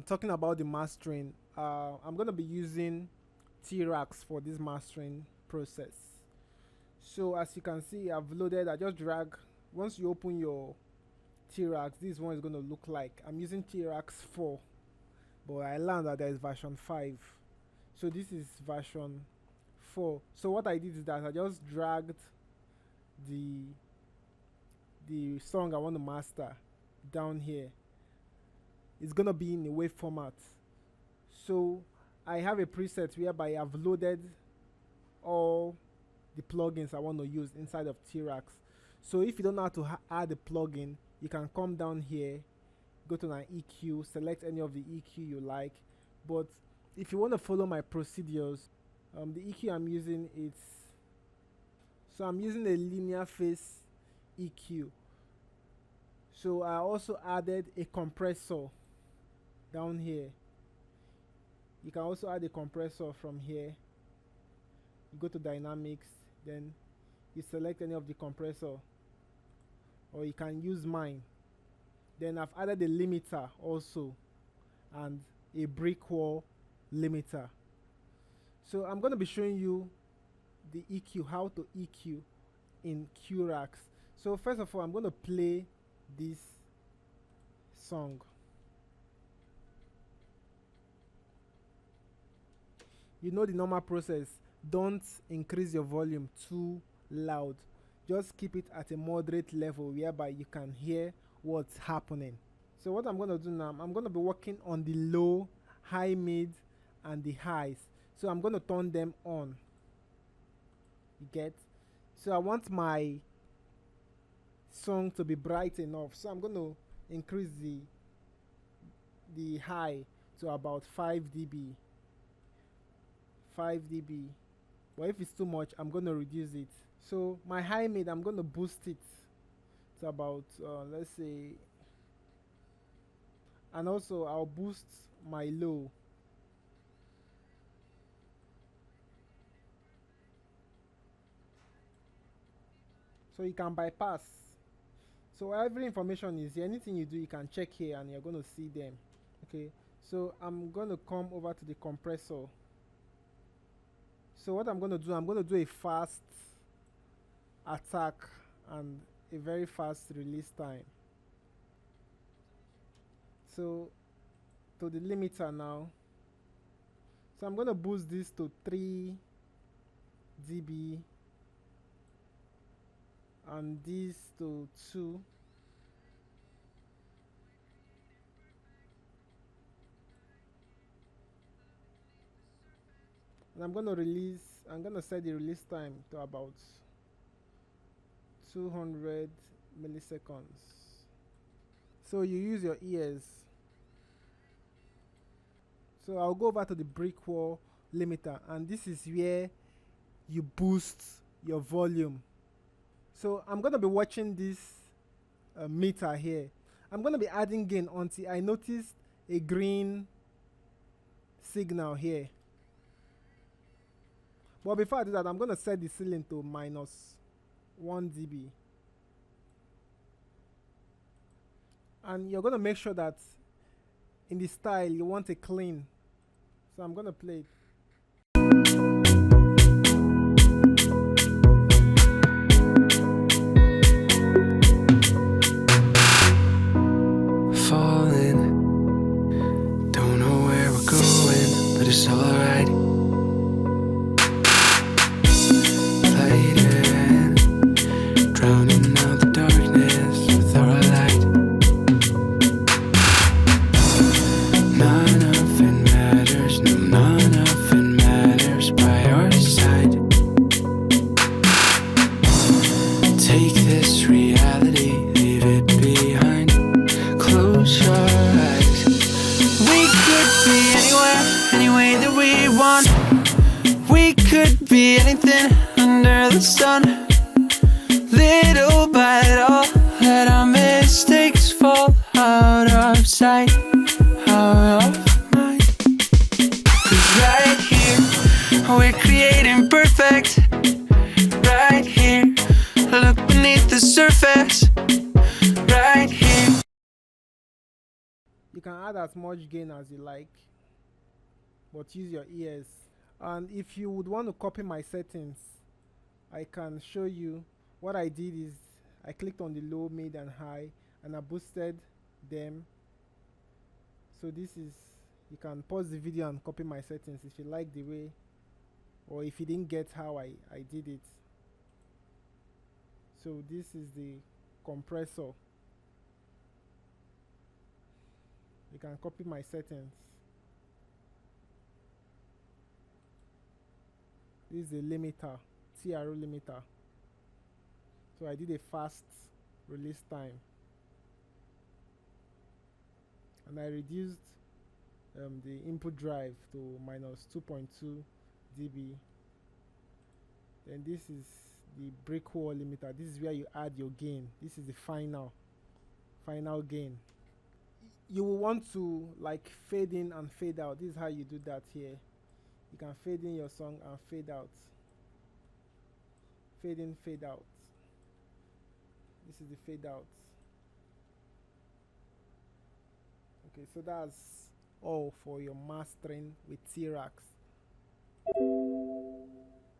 talking about the mastering, I'm gonna be using T-Rax for this mastering process. So as you can see, I've loaded. I just drag. Once you open your T-Rax, this one is gonna look like. I'm using T-Rax 4, but I learned that there is version 5. So this is version 4. So what I did is that I just dragged the song I want to master down here. It's gonna be in a wave format. So I have a preset whereby I've loaded all the plugins I want to use inside of T-Rax. So if you don't know how to add a plugin, you can come down here, go to an EQ, select any of the EQ you like. But if you want to follow my procedures, the EQ I'm using is, so I'm using a linear phase EQ. So I also added a compressor down here. You can also add a compressor from here. You go to dynamics, then you select any of the compressor, or you can use mine. Then I've added a limiter also, and a brick wall limiter. So I'm going to be showing you the EQ, how to EQ in Q-Rax. So first of all, I'm going to play this song. You know the normal process. Don't increase your volume too loud. Just keep it at a moderate level whereby you can hear what's happening. So what I'm going to do now, I'm going to be working on the low, high, mid, and the highs. So I'm going to turn them on. You get? So I want my song to be bright enough. So I'm going to increase the high to about 5 dB. 5 dB. But if it's too much, I'm going to reduce it. So my high mid, I'm going to boost it to about let's say, and also I'll boost my low. So you can bypass. So every information is here. Anything you do, you can check here and you're going to see them. Okay, so I'm going to come over to the compressor. So what I'm going to do, I'm going to do a fast attack and a very fast release time. So to the limiter now. So I'm going to boost this to 3 dB and this to 2. And I'm going to set the release time to about 200 milliseconds. So you use your ears. So I'll go over to the brick wall limiter, and this is where you boost your volume. So I'm going to be watching this meter here. I'm going to be adding gain until I notice a green signal here. But before I do that, I'm going to set the ceiling to -1 dB. And you're going to make sure that in the style you want a clean. So I'm going to play it. Falling, don't know where we're going, but it's alright. Fighting, drowning out the darkness with our light. None of it matters, no, none of it matters by our side. Take this reality, leave it behind. Close your eyes. We could be anywhere, any way that we want. We could be anything under the sun. Little by little, let our mistakes fall out of sight, out of mind. 'Cause right here, we're creating perfect. Right here, look beneath the surface. Right here. can add as much gain as you like, but use your ears. And if you would want to copy my settings, I can show you. What I did is I clicked on the low, mid and high, and I boosted them. So this is, you can pause the video and copy my settings if you like the way, or if you didn't get how I did it. So this is the compressor. You can copy my settings. This is the limiter, TRO limiter. So I did a fast release time, and I reduced the input drive to minus 2.2 dB. Then this is the brick wall limiter. This is where you add your gain. This is the final gain. You will want to like fade in and fade out. This is how you do that here. You can fade in your song and fade out. Fade in, fade out. This is the fade out. Okay, so that's all for your mastering with T-Rax.